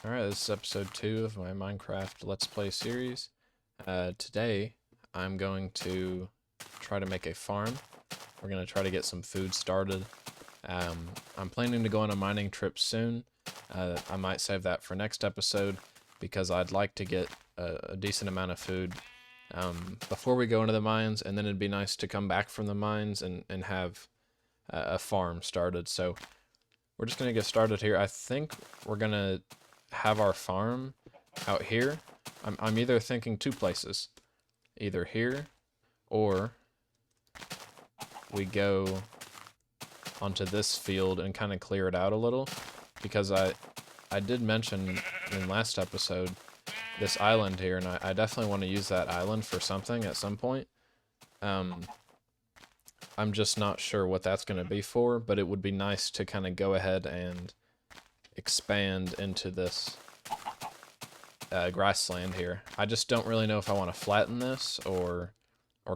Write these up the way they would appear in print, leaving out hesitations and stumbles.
Alright, this is episode 2 of my Minecraft Let's Play series. Today, I'm going to try to make a farm. We're going to try to get some food started. I'm planning to go on a mining trip soon. I might save that for next episode because I'd like to get a decent amount of food before we go into the mines, and then it'd be nice to come back from the mines and have a farm started. So we're just going to get started here. I think we're going to have our farm out here. I'm either thinking two places. Either here, or we go onto this field and kind of clear it out a little. Because I did mention in last episode this island here, and I definitely want to use that island for something at some point. I'm just not sure what that's going to be for, but it would be nice to kind of go ahead and expand into this grassland here. I just don't really know if I want to flatten this or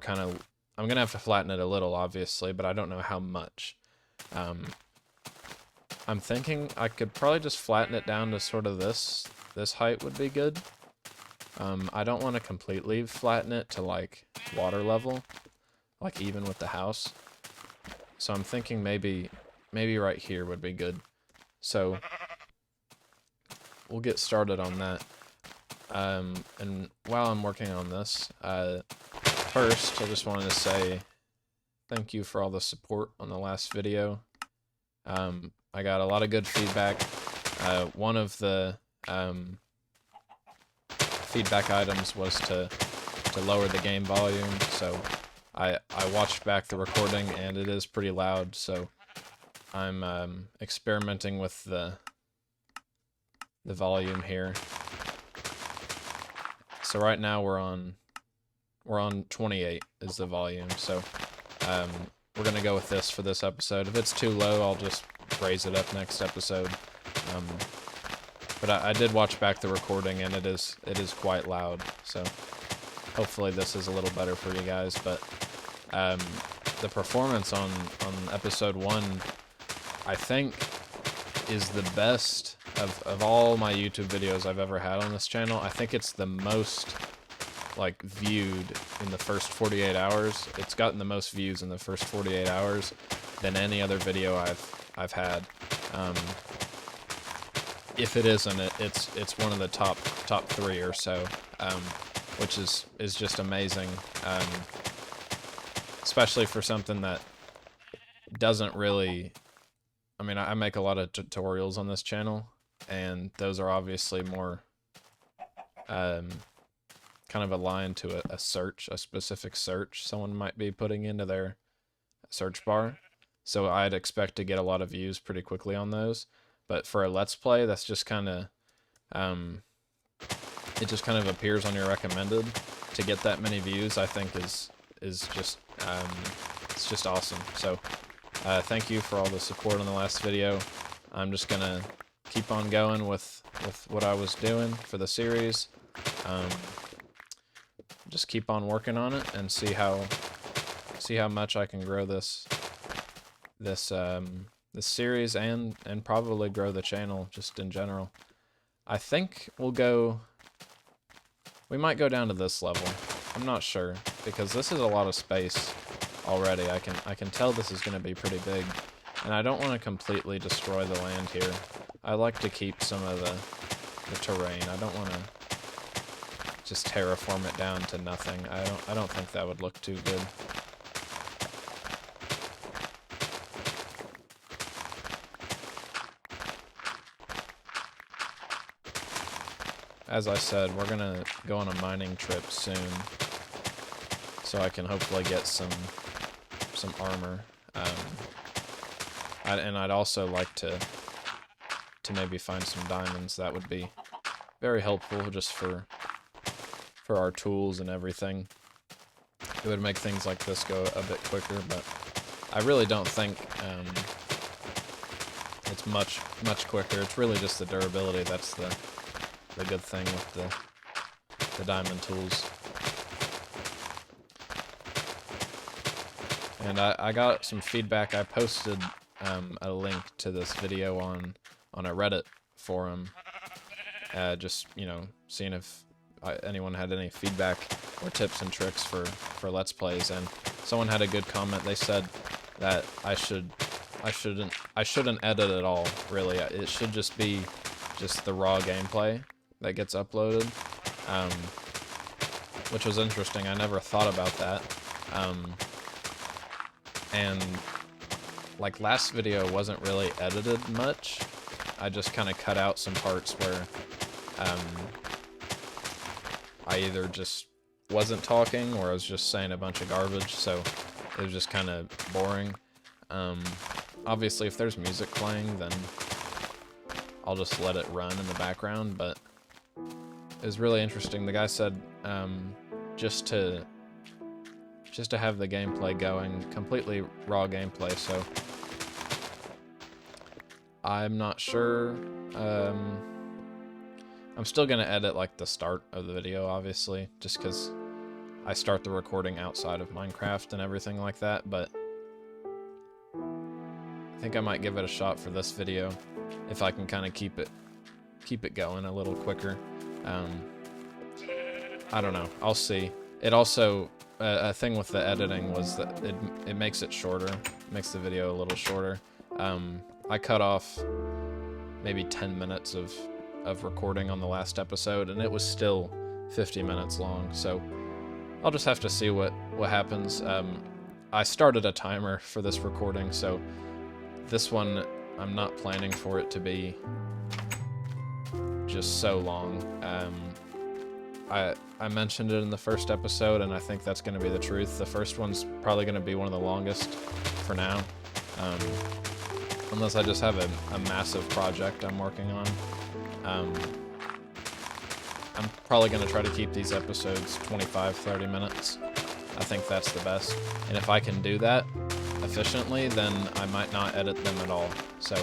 kind of... I'm going to have to flatten it a little, obviously, but I don't know how much. I'm thinking I could probably just flatten it down to sort of this height would be good. I don't want to completely flatten it to like water level, like even with the house. So I'm thinking maybe right here would be good. So we'll get started on that. And while I'm working on this, first I just wanted to say thank you for all the support on the last video. I got a lot of good feedback. One of the feedback items was to lower the game volume, so I watched back the recording and it is pretty loud, so I'm experimenting with the volume here. So right now we're on 28 is the volume, so we're gonna go with this for this episode. If it's too low, I'll just raise it up next episode. But I did watch back the recording, and it is quite loud, so hopefully this is a little better for you guys. But the performance on episode 1, I think, is the best of all my YouTube videos I've ever had on this channel. I think it's the most like viewed in the first 48 hours. It's gotten the most views in the first 48 hours than any other video I've had. If it isn't, it's one of the top 3 or so, which is just amazing, especially for something that doesn't really... I mean, I make a lot of tutorials on this channel, and those are obviously more kind of aligned to a search, a specific search someone might be putting into their search bar. So I'd expect to get a lot of views pretty quickly on those. But for a Let's Play, that's just kind of, it just kind of appears on your recommended. To get that many views, I think is just, it's just awesome. So thank you for all the support on the last video. I'm just gonna keep on going with what I was doing for the series. Just keep on working on it and see how much I can grow this series and probably grow the channel just in general. I think we might go down to this level. I'm not sure, because this is a lot of space already. I can tell this is going to be pretty big, and I don't want to completely destroy the land here. I like to keep some of the terrain. I don't want to just terraform it down to nothing. I don't think that would look too good. As I said, we're gonna go on a mining trip soon, so I can hopefully get some armor. And I'd also like to maybe find some diamonds. That would be very helpful just for our tools and everything. It would make things like this go a bit quicker, but I really don't think it's much quicker. It's really just the durability that's the good thing with the diamond tools. And I got some feedback. I posted a link to this video on a Reddit forum just, you know, seeing if anyone had any feedback or tips and tricks for Let's Plays, and someone had a good comment. They said that I shouldn't edit at all, really. It should just be just the raw gameplay that gets uploaded, which was interesting. I never thought about that. And like last video wasn't really edited much. I just kind of cut out some parts where I either just wasn't talking or I was just saying a bunch of garbage, so it was just kind of boring. Obviously, if there's music playing, then I'll just let it run in the background, but it was really interesting. The guy said just to have the gameplay going, completely raw gameplay, so I'm not sure. I'm still gonna edit like the start of the video, obviously, just because I start the recording outside of Minecraft and everything like that, but I think I might give it a shot for this video if I can kind of keep it going a little quicker. I don't know, I'll see. It also, a thing with the editing was that it makes it shorter, makes the video a little shorter. I cut off maybe 10 minutes of recording on the last episode, and it was still 50 minutes long, so I'll just have to see what happens. I started a timer for this recording, so this one I'm not planning for it to be just so long. I mentioned it in the first episode, and I think that's going to be the truth. The first one's probably going to be one of the longest for now, unless I just have a massive project I'm working on. I'm probably going to try to keep these episodes 25-30 minutes. I think that's the best. And if I can do that efficiently, then I might not edit them at all. So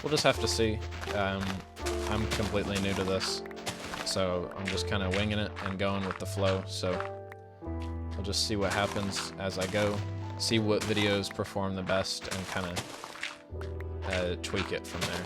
we'll just have to see. I'm completely new to this, so I'm just kind of winging it and going with the flow. So I'll just see what happens as I go, see what videos perform the best, and kind of tweak it from there.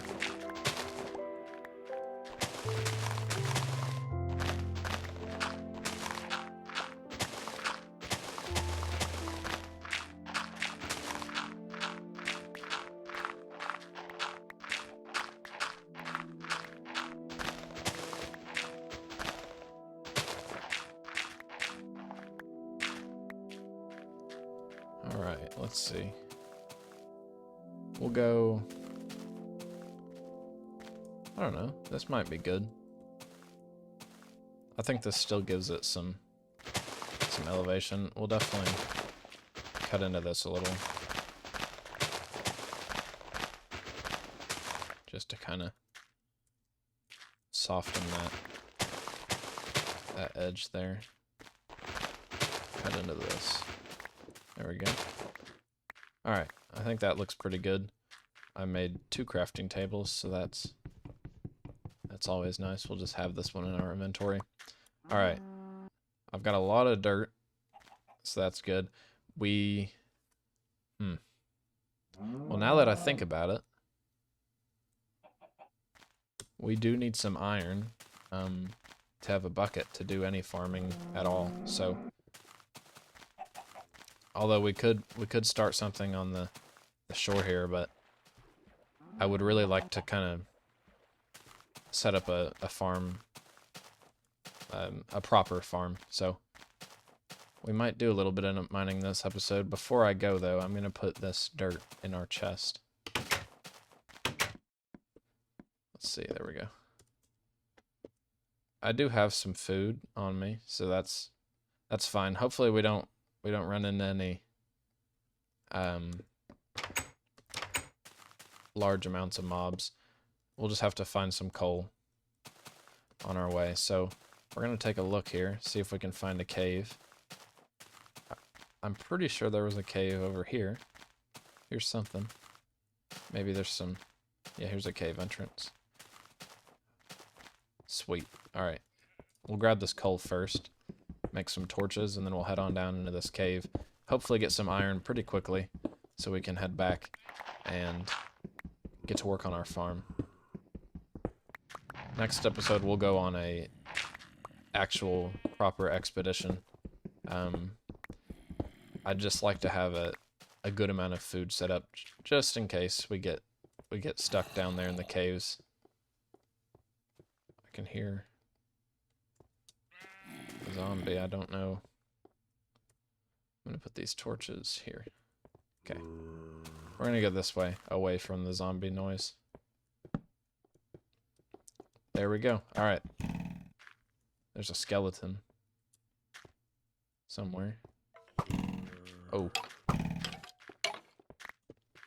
Alright, let's see. We'll go... I don't know, this might be good. I think this still gives it some elevation. We'll definitely cut into this a little, just to kind of soften that edge there. Cut into this. There we go. Alright, I think that looks pretty good. I made 2 crafting tables, so that's always nice. We'll just have this one in our inventory. Alright, I've got a lot of dirt, so that's good. Well, now that I think about it, we do need some iron to have a bucket to do any farming at all, so... Although we could start something on the shore here, but I would really like to kind of set up a farm, a proper farm. So we might do a little bit of mining this episode. Before I go, though, I'm going to put this dirt in our chest. Let's see, there we go. I do have some food on me, so that's fine. Hopefully we don't run into any large amounts of mobs. We'll just have to find some coal on our way. So we're going to take a look here, see if we can find a cave. I'm pretty sure there was a cave over here. Here's something. Maybe there's some... Yeah, here's a cave entrance. Sweet. Alright. We'll grab this coal first. Make some torches, and then we'll head on down into this cave. Hopefully get some iron pretty quickly, so we can head back and get to work on our farm. Next episode, we'll go on a actual proper expedition. I'd just like to have a good amount of food set up just in case we get stuck down there in the caves. I can hear a zombie. I don't know. I'm gonna put these torches here. Okay. We're gonna go this way, away from the zombie noise. There we go. Alright. There's a skeleton. Somewhere. Oh.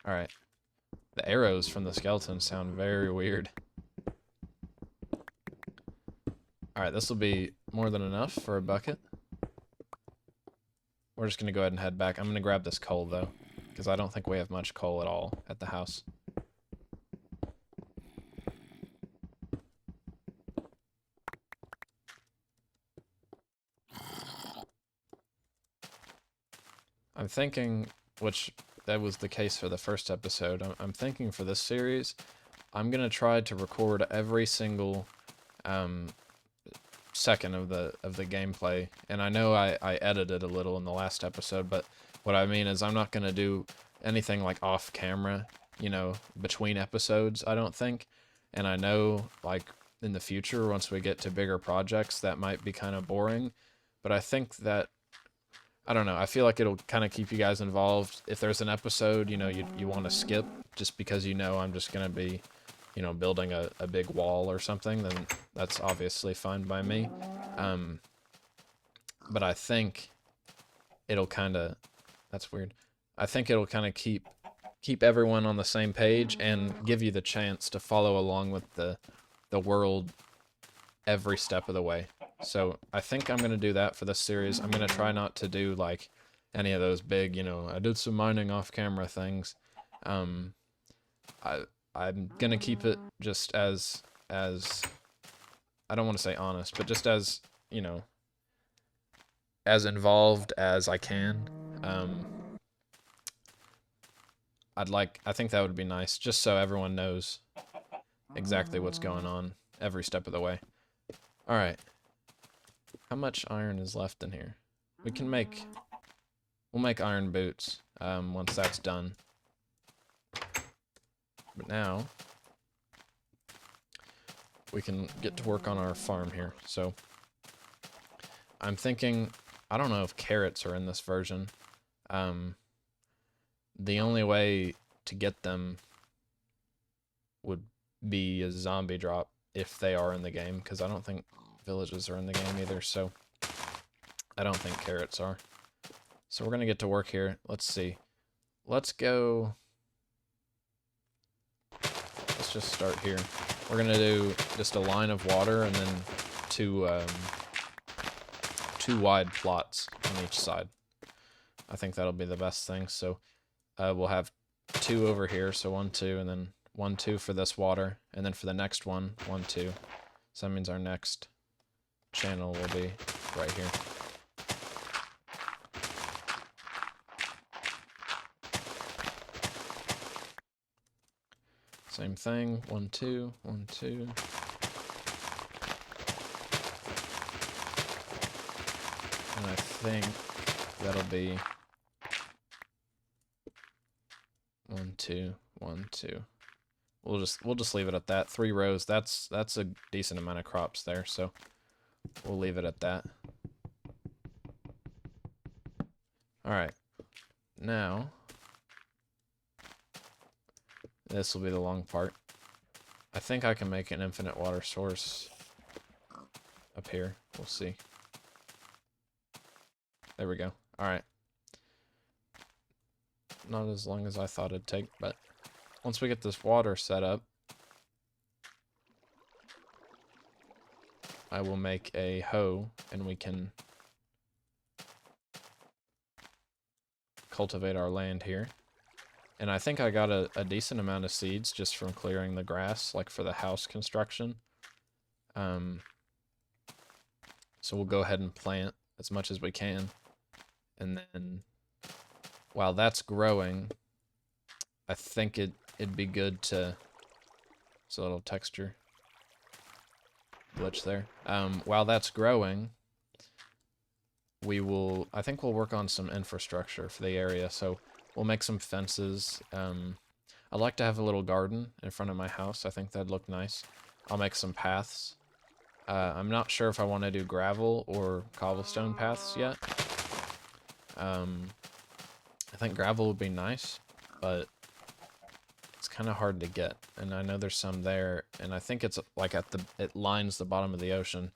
Alright. The arrows from the skeleton sound very weird. Alright, this will be more than enough for a bucket. We're just gonna go ahead and head back. I'm gonna grab this coal, though, because I don't think we have much coal at all at the house. I'm thinking, which that was the case for the first episode, I'm thinking for this series, I'm gonna try to record every single second of the gameplay. And I know I edited a little in the last episode, but what I mean is I'm not gonna do anything like off camera, you know, between episodes, I don't think. And I know, like, in the future, once we get to bigger projects, that might be kind of boring. But I think that, I don't know, I feel like it'll kind of keep you guys involved. If there's an episode, you know, you want to skip just because you know I'm just going to be, you know, building a big wall or something, then that's obviously fine by me. But I think it'll kind of, that's weird. I think it'll kind of keep everyone on the same page and give you the chance to follow along with the world every step of the way. So I think I'm going to do that for this series. I'm going to try not to do like any of those big, you know, I did some mining off camera things. I'm going to keep it just as I don't want to say honest, but just as, you know, as involved as I can. I think that would be nice, just so everyone knows exactly what's going on every step of the way. Alright. How much iron is left in here? We'll make iron boots, once that's done. But now, we can get to work on our farm here. So, I'm thinking, I don't know if carrots are in this version. The only way to get them would be a zombie drop if they are in the game, because I don't think villages are in the game either, so I don't think carrots are. So we're going to get to work here. Let's see. Let's go. Let's just start here. We're going to do just a line of water and then two wide plots on each side. I think that'll be the best thing. So we'll have 2 over here, so 1, 2, and then 1, 2 for this water, and then for the next one, 1, 2. So that means our next channel will be right here. Same thing, 1, 2, 1, 2. And I think that'll be 1, 2, 1, 2. We'll just leave it at that. 3 rows. That's a decent amount of crops there, so we'll leave it at that. Alright. Now, this will be the long part. I think I can make an infinite water source up here. We'll see. There we go. Alright. Not as long as I thought it'd take, but once we get this water set up, I will make a hoe and we can cultivate our land here. And I think I got a decent amount of seeds just from clearing the grass, like for the house construction. So we'll go ahead and plant as much as we can. And then while that's growing, I think it'd be good to, it's a little texture. glitch there. While that's growing, I think we'll work on some infrastructure for the area. So we'll make some fences. I'd like to have a little garden in front of my house. I think that'd look nice. I'll make some paths. I'm not sure if I want to do gravel or cobblestone paths yet. I think gravel would be nice, but it's kind of hard to get. And I know there's some there, and I think it's like it lines the bottom of the ocean,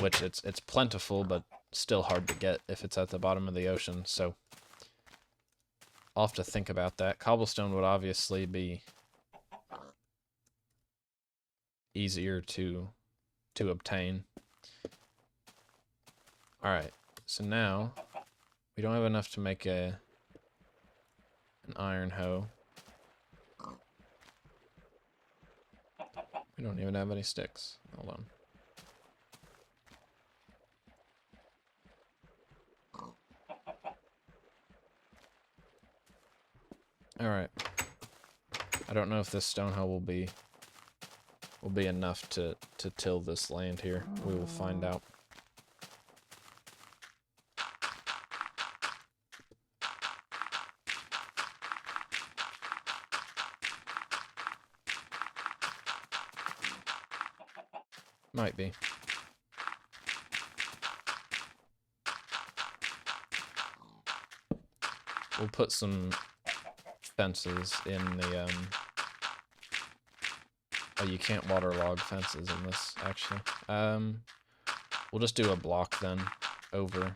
which it's plentiful, but still hard to get if it's at the bottom of the ocean. So I'll have to think about that. Cobblestone would obviously be easier to obtain. Alright, so now we don't have enough to make an iron hoe. We don't even have any sticks. Hold on. Alright. I don't know if this stone hoe will be enough to till this land here. We will find out. Might be. We'll put some fences in the oh, you can't waterlog fences in this, actually. We'll just do a block then over.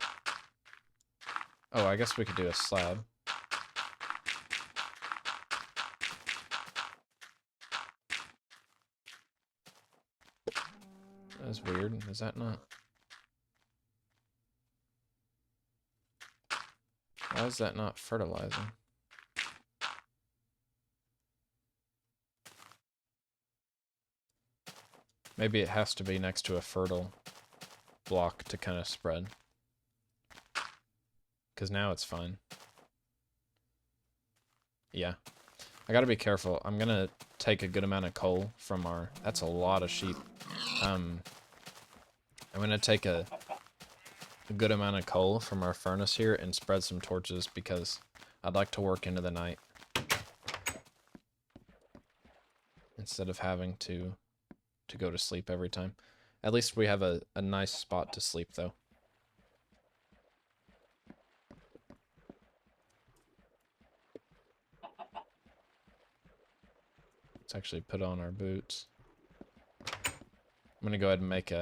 Oh, I guess we could do a slab. That's weird. Is that not? Why is that not fertilizing? Maybe it has to be next to a fertile block to kind of spread. Because now it's fine. Yeah. I gotta be careful. I'm gonna take a good amount of coal from our... That's a lot of sheep. I'm gonna take a good amount of coal from our furnace here and spread some torches because I'd like to work into the night. Instead of having to go to sleep every time. At least we have a nice spot to sleep, though. Let's actually put on our boots. I'm gonna go ahead and make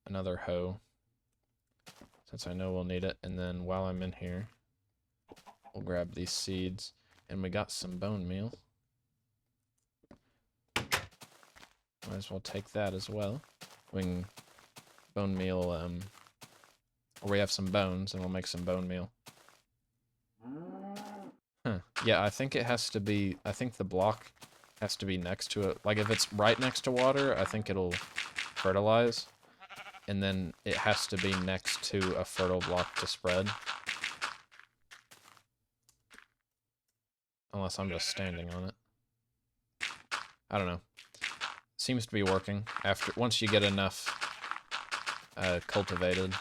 another hoe, since I know we'll need it. And then while I'm in here, we'll grab these seeds. And we got some bone meal. Might as well take that as well. We can bone meal, or we have some bones, and we'll make some bone meal. Huh. Yeah, I think it has to be, I think the block has to be next to it. Like, if it's right next to water, I think it'll fertilize. And then it has to be next to a fertile block to spread. Unless I'm just standing on it. I don't know. Seems to be working. Once you get enough cultivated,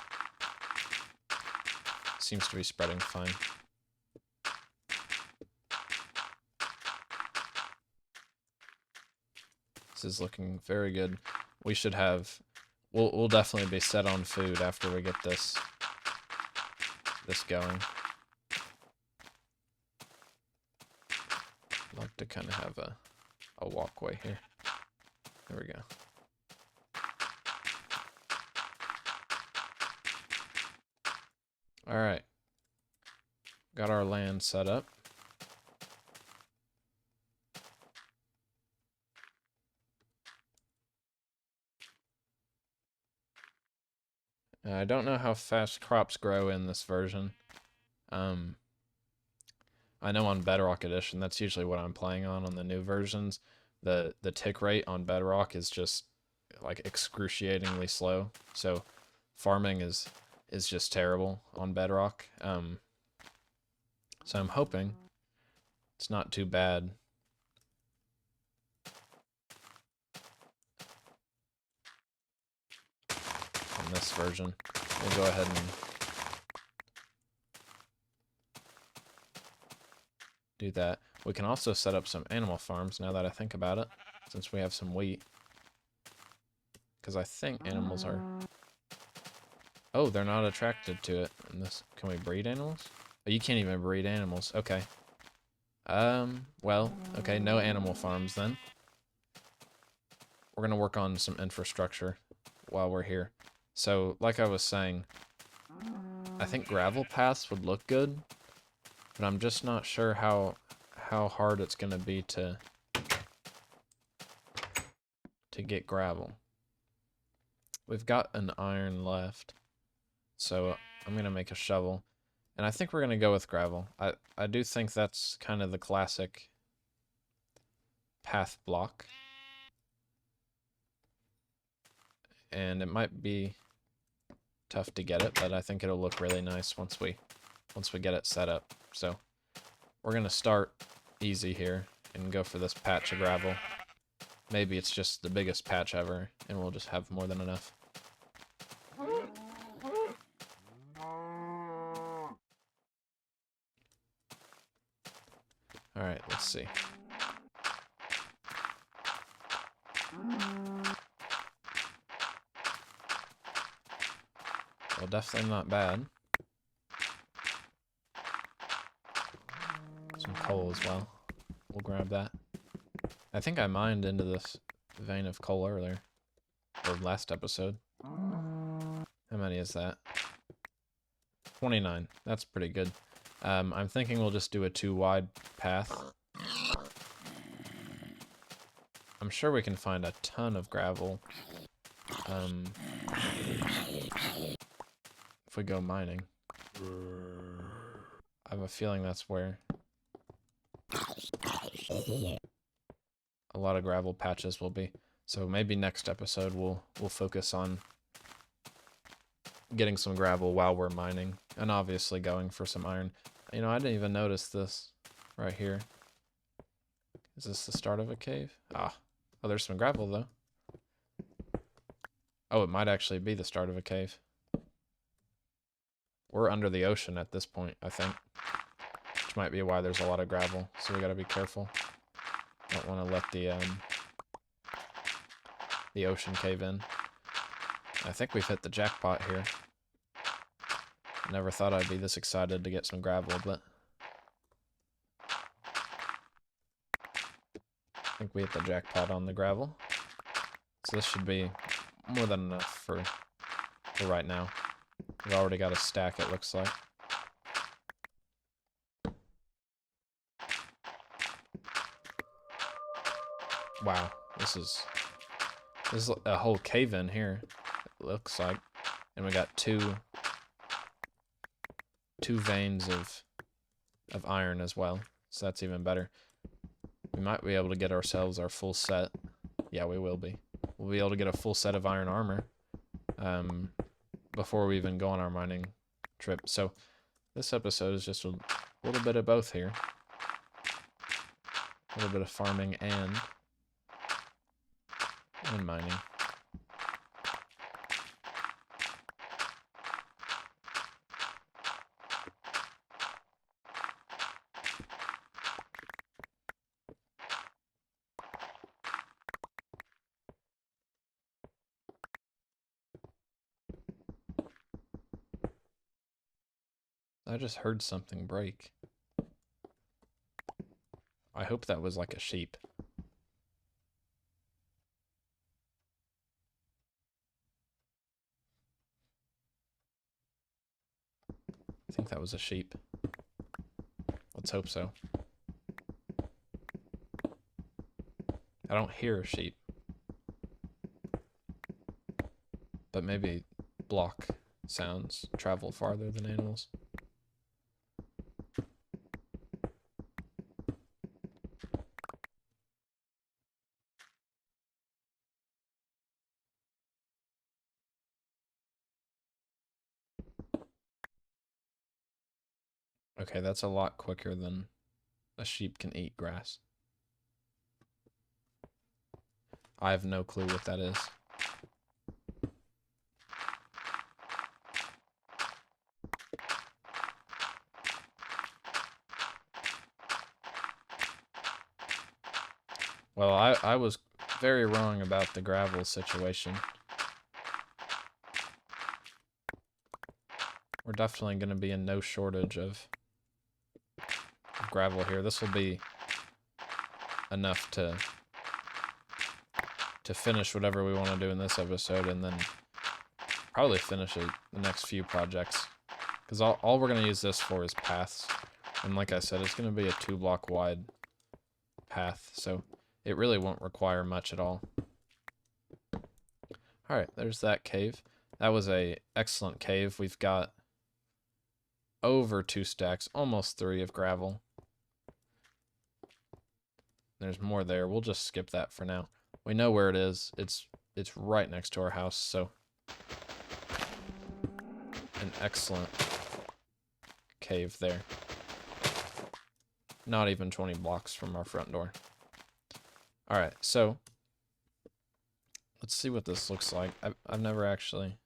seems to be spreading fine. This is looking very good. We should have... We'll definitely be set on food after we get this going. I'd like to kind of have a walkway here. There we go. Alright. Got our land set up. I don't know how fast crops grow in this version. I know on Bedrock Edition, that's usually what I'm playing on the new versions. The tick rate on Bedrock is just like excruciatingly slow. So farming is just terrible on Bedrock. So I'm hoping it's not too bad in this version. We'll go ahead and do that. We can also set up some animal farms now that I think about it, since we have some wheat. Because I think animals are... Oh, they're not attracted to it. And this, can we breed animals? Oh, you can't even breed animals. Okay. Well, okay, no animal farms then. We're gonna work on some infrastructure while we're here. So, like I was saying, I think gravel paths would look good, but I'm just not sure how hard it's gonna be to get gravel. We've got an iron left, so I'm gonna make a shovel, and I think we're gonna go with gravel. I do think that's kind of the classic path block, and it might be tough to get it, but I think it'll look really nice once we get it set up. So we're gonna start easy here and go for this patch of gravel. Maybe it's just the biggest patch ever, and we'll just have more than enough. Alright, let's see. Well, definitely not bad. Some coal as well. We'll grab that. I think I mined into this vein of coal earlier. Or last episode. How many is that? 29. That's pretty good. I'm thinking we'll just do a 2-wide path. I'm sure we can find a ton of gravel. If we go mining. I have a feeling that's where a lot of gravel patches will be. So maybe next episode we'll focus on getting some gravel while we're mining, and obviously going for some iron. You know, I didn't even notice this right here. Is this the start of a cave? Ah. Oh, there's some gravel though. Oh, it might actually be the start of a cave. We're under the ocean at this point, I think. Which might be why there's a lot of gravel, so we gotta be careful. Don't want to let the ocean cave in. I think we've hit the jackpot here. Never thought I'd be this excited to get some gravel, but I think we hit the jackpot on the gravel. So this should be more than enough for right now. We've already got a stack, it looks like. Wow, this is a whole cave in here, it looks like. And we got two veins of iron as well, so that's even better. We might be able to get ourselves our full set. Yeah, we will be. We'll be able to get a full set of iron armor before we even go on our mining trip. So this episode is just a little bit of both here. A little bit of farming and mining. I just heard something break. I hope that was like a sheep. I think that was a sheep. Let's hope so. I don't hear a sheep. But maybe block sounds travel farther than animals. Okay, that's a lot quicker than a sheep can eat grass. I have no clue what that is. Well, I was very wrong about the gravel situation. We're definitely going to be in no shortage of gravel here. This will be enough to finish whatever we want to do in this episode, and then probably finish the next few projects. Because all we're going to use this for is paths. And like I said, it's going to be a 2-block wide path, so it really won't require much at all. Alright, there's that cave. That was a excellent cave. We've got over 2 stacks, almost 3 of gravel. There's more there. We'll just skip that for now. We know where it is. It's right next to our house, so an excellent cave there. Not even 20 blocks from our front door. Alright, so let's see what this looks like. I've never actually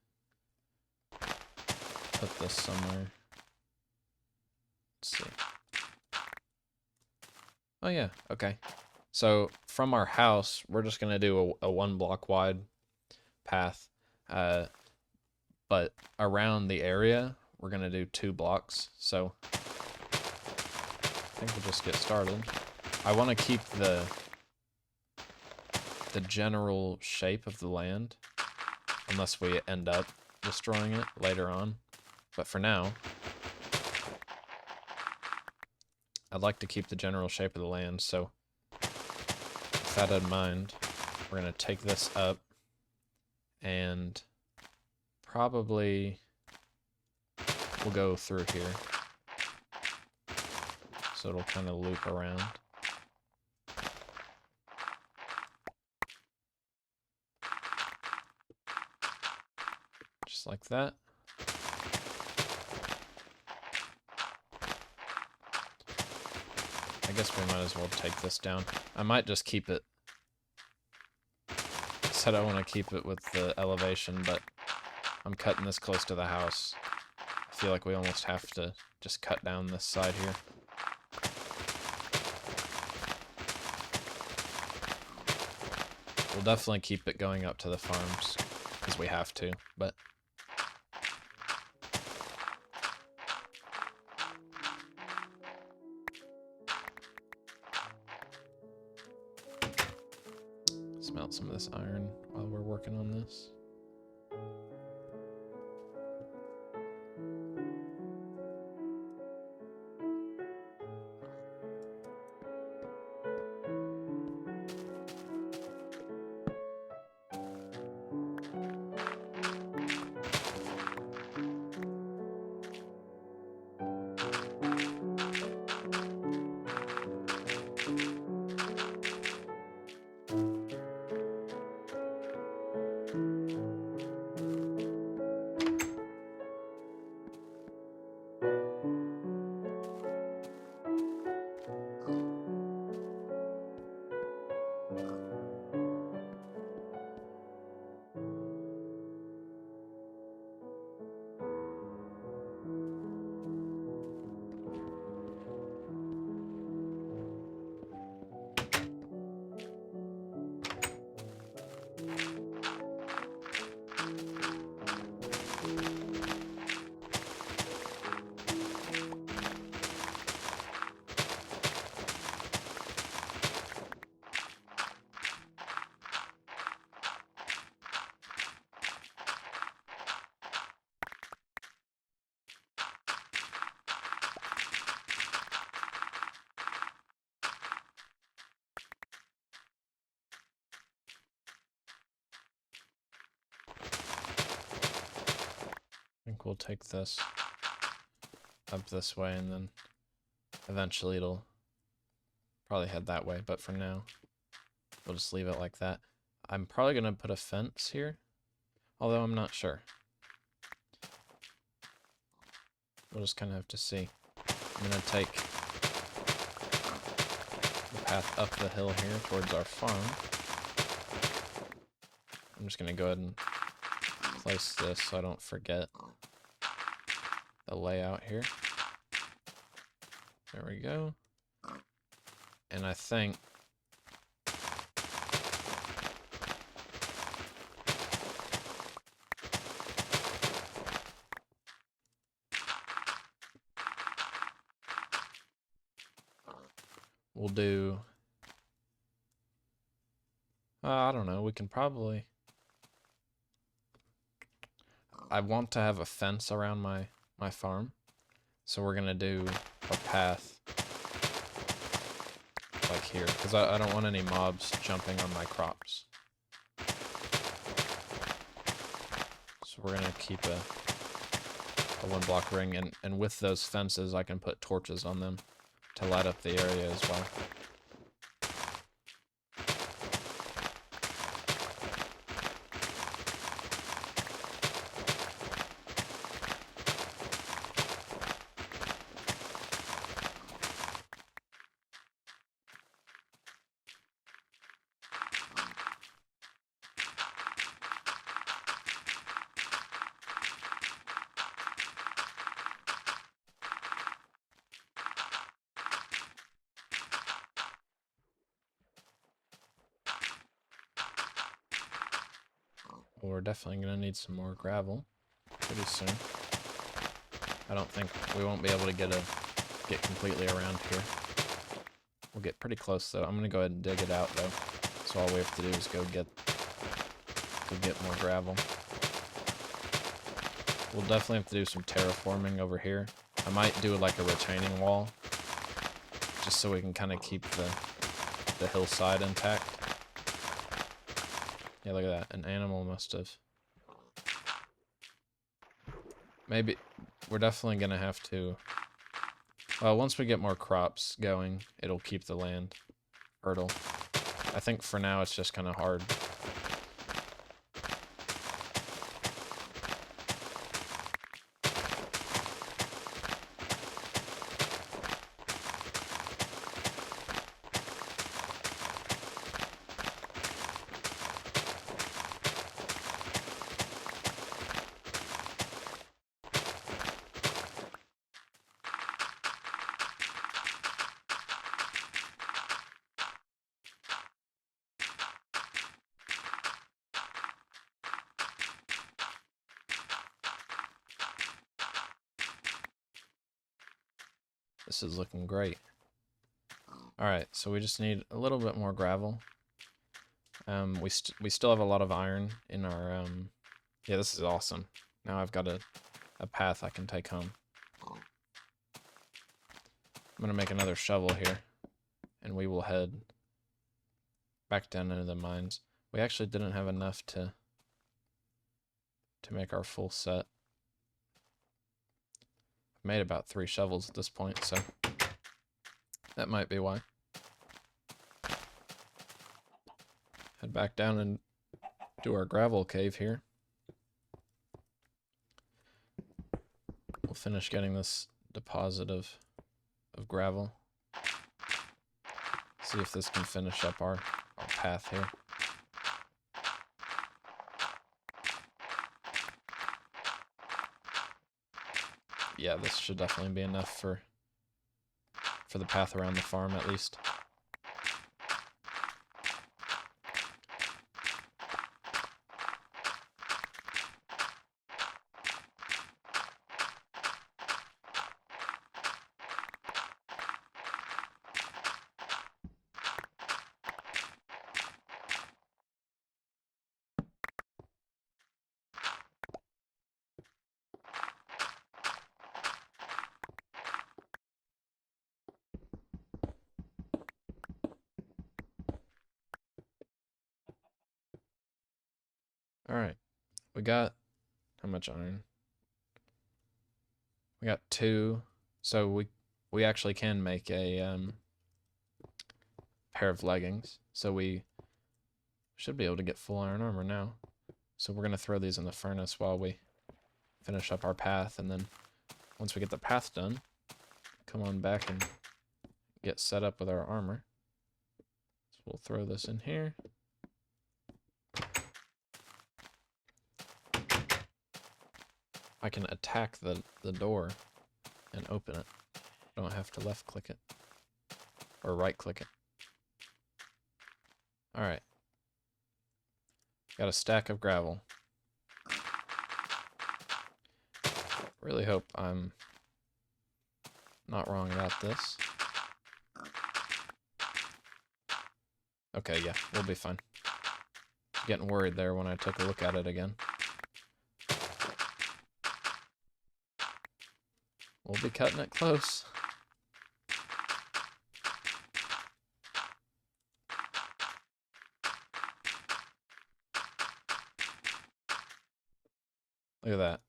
put this somewhere. Let's see. Oh yeah, okay. So from our house, we're just gonna do a 1-block wide path. But around the area, we're gonna do 2 blocks. So I think we'll just get started. I want to keep the general shape of the land, unless we end up destroying it later on. But for now, I'd like to keep the general shape of the land, so with that in mind, we're going to take this up and probably we'll go through here. So it'll kind of loop around. Just like that. I guess we might as well take this down. I might just keep it. Said I want to keep it with the elevation, but I'm cutting this close to the house. I feel like we almost have to just cut down this side here. We'll definitely keep it going up to the farms, because we have to, but smelt some of this iron while we're working on this. I think we'll take this up this way, and then eventually it'll probably head that way, but for now, we'll just leave it like that. I'm probably going to put a fence here, although I'm not sure. We'll just kind of have to see. I'm going to take the path up the hill here towards our farm. I'm just going to go ahead and place this so I don't forget the layout here. There we go. And I think we'll do... I don't know, we can probably... I want to have a fence around my farm. So we're going to do a path like here, because I don't want any mobs jumping on my crops. So we're going to keep a 1-block ring, and with those fences I can put torches on them to light up the area as well. Well, we're definitely going to need some more gravel pretty soon. I don't think we won't be able to get completely around here. We'll get pretty close though. I'm going to go ahead and dig it out though. So all we have to do is go get more gravel. We'll definitely have to do some terraforming over here. I might do like a retaining wall, just so we can kind of keep the hillside intact. Yeah, look at that. An animal must have... Maybe... We're definitely going to have to... Well, once we get more crops going, it'll keep the land fertile. I think for now it's just kind of hard. This is looking great. Alright, so we just need a little bit more gravel. We still have a lot of iron in our... Yeah, this is awesome. Now I've got a path I can take home. I'm going to make another shovel here, and we will head back down into the mines. We actually didn't have enough to make our full set. I've made about 3 shovels at this point, so that might be why. Head back down and do our gravel cave here. We'll finish getting this deposit of gravel. See if this can finish up our path here. Yeah, this should definitely be enough for the path around the farm at least. Alright, we got, how much iron? We got 2, so we actually can make a pair of leggings. So we should be able to get full iron armor now. So we're going to throw these in the furnace while we finish up our path, and then once we get the path done, come on back and get set up with our armor. So we'll throw this in here. I can attack the door and open it. I don't have to left click it or right click it. Alright. Got a stack of gravel. Really hope I'm not wrong about this. Okay, yeah, we'll be fine. Getting worried there when I took a look at it again. We'll be cutting it close. Look at that.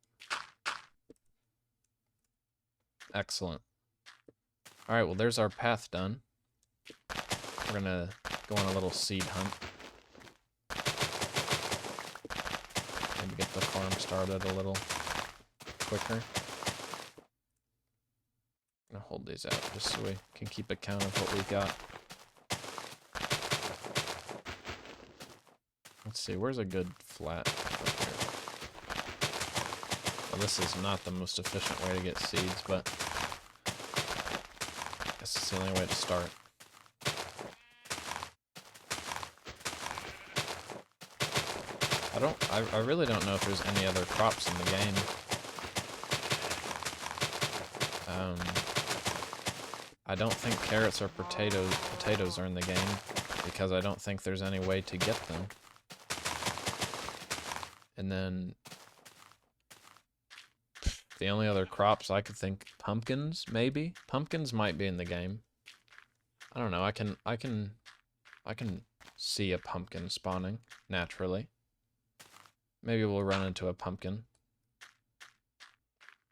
Excellent. Alright, well there's our path done. We're gonna go on a little seed hunt. Maybe get the farm started a little quicker. I'm gonna hold these out just so we can keep account of what we got. Let's see, where's a good flat? Up here. Well, this is not the most efficient way to get seeds, but I guess it's the only way to start. I really don't know if there's any other crops in the game. I don't think carrots or potatoes are in the game because I don't think there's any way to get them. And then the only other crops I could think, pumpkins maybe. Pumpkins might be in the game. I don't know. I can see a pumpkin spawning naturally. Maybe we'll run into a pumpkin.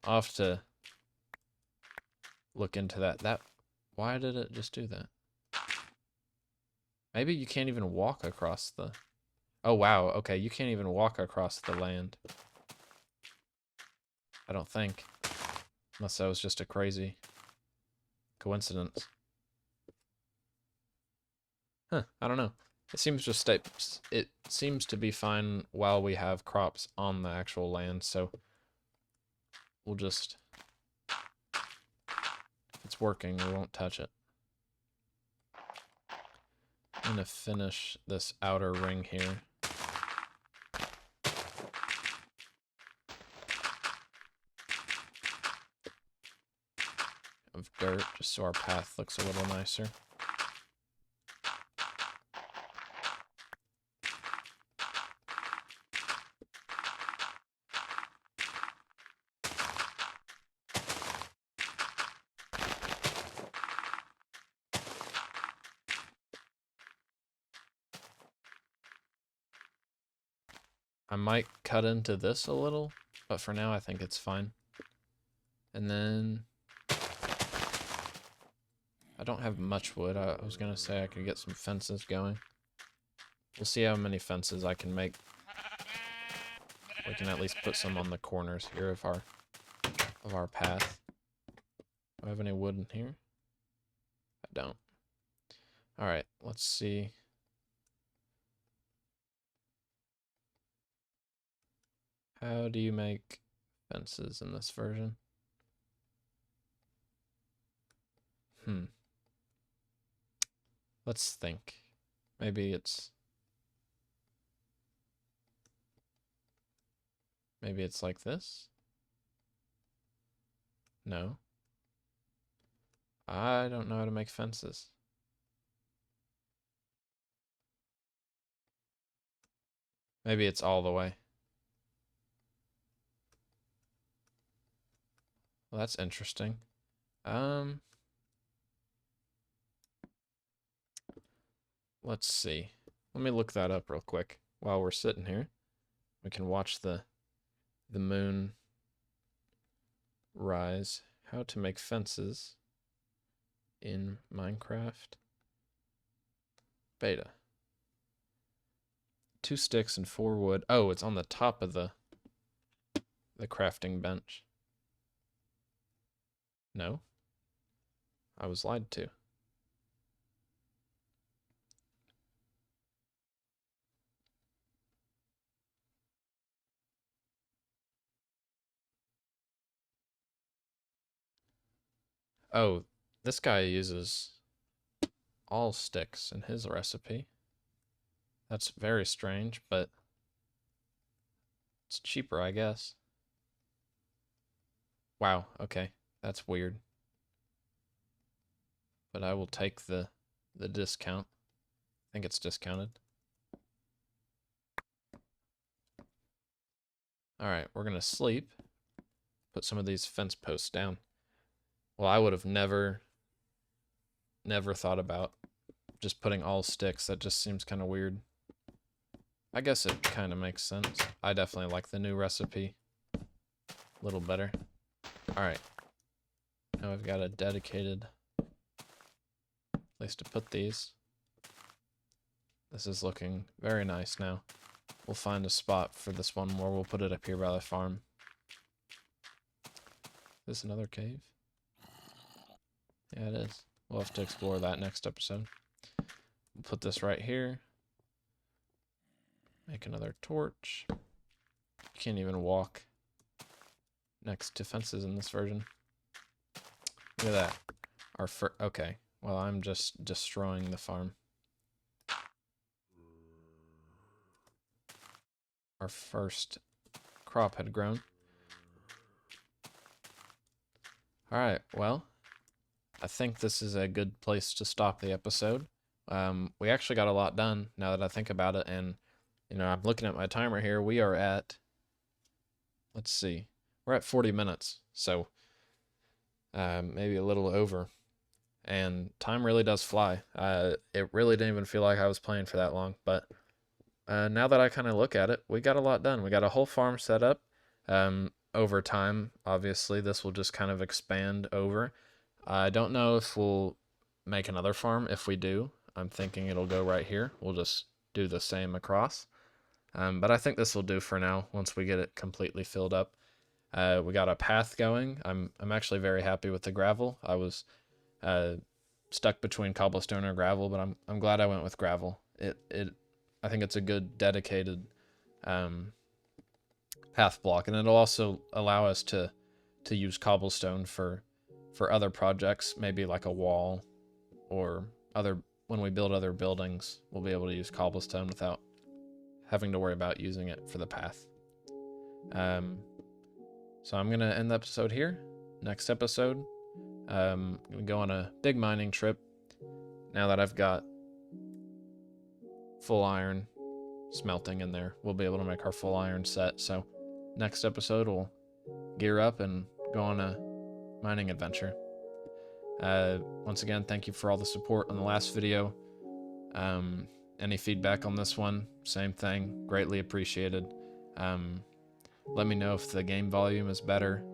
I'll have to look into that. Why did it just do that? Maybe you can't even walk across the... Oh, wow. Okay, you can't even walk across the land. I don't think. Unless that was just a crazy coincidence. Huh, I don't know. It seems it seems to be fine while we have crops on the actual land, so we'll just... If it's working, we won't touch it. I'm gonna finish this outer ring here. Of dirt, just so our path looks a little nicer. I might cut into this a little, but for now I think it's fine. And then... I don't have much wood. I was gonna say I could get some fences going. We'll see how many fences I can make. We can at least put some on the corners here of our path. Do I have any wood in here? I don't. Alright, let's see. How do you make fences in this version? Let's think. Maybe it's like this? No. I don't know how to make fences. Maybe it's all the way. Well, that's interesting. Let's see. Let me look that up real quick while we're sitting here. We can watch the moon rise. How to make fences in Minecraft beta. 2 sticks and 4 wood. Oh, it's on the top of the crafting bench. No. I was lied to. Oh, this guy uses all sticks in his recipe. That's very strange, but it's cheaper, I guess. Wow, okay. That's weird. But I will take the discount. think it's discounted. Alright, we're gonna sleep. Put some of these fence posts down. Well, I would have never thought about just putting all sticks. That just seems kind of weird. I guess it kind of makes sense. I definitely like the new recipe a little better. Alright. Now I've got a dedicated place to put these. This is looking very nice now. We'll find a spot for this one more. We'll put it up here by the farm. Is this another cave? Yeah, it is. We'll have to explore that next episode. We'll put this right here. Make another torch. You can't even walk next to fences in this version. Look at that. Okay. Well, I'm just destroying the farm. Our first crop had grown. Alright, well, I think this is a good place to stop the episode. We actually got a lot done now that I think about it, and you know, I'm looking at my timer here. We are at, let's see, we're at 40 minutes, so maybe a little over. And time really does fly. It really didn't even feel like I was playing for that long, but now that I kind of look at it, we got a lot done. We got a whole farm set up. Over time, obviously, this will just kind of expand over. I don't know if we'll make another farm. If we do, I'm thinking it'll go right here. We'll just do the same across. But I think this will do for now once we get it completely filled up. We got a path going. I'm actually very happy with the gravel. I was stuck between cobblestone or gravel, but I'm glad I went with gravel. I think it's a good dedicated path block, and it'll also allow us to use cobblestone for other projects, maybe like a wall or when we build other buildings, we'll be able to use cobblestone without having to worry about using it for the path. So I'm gonna end the episode here. Next episode, I'm gonna go on a big mining trip now that I've got full iron smelting in there. We'll be able to make our full iron set. So next episode we'll gear up and go on a mining adventure. Once again, thank you for all the support on the last video. Any feedback on this one, same thing, greatly appreciated. Let me know if the game volume is better,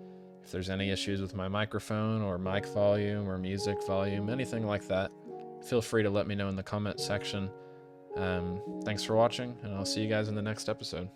if there's any issues with my microphone or mic volume or music volume, anything like that. Feel free to let me know in the comment section. Thanks for watching, and I'll see you guys in the next episode.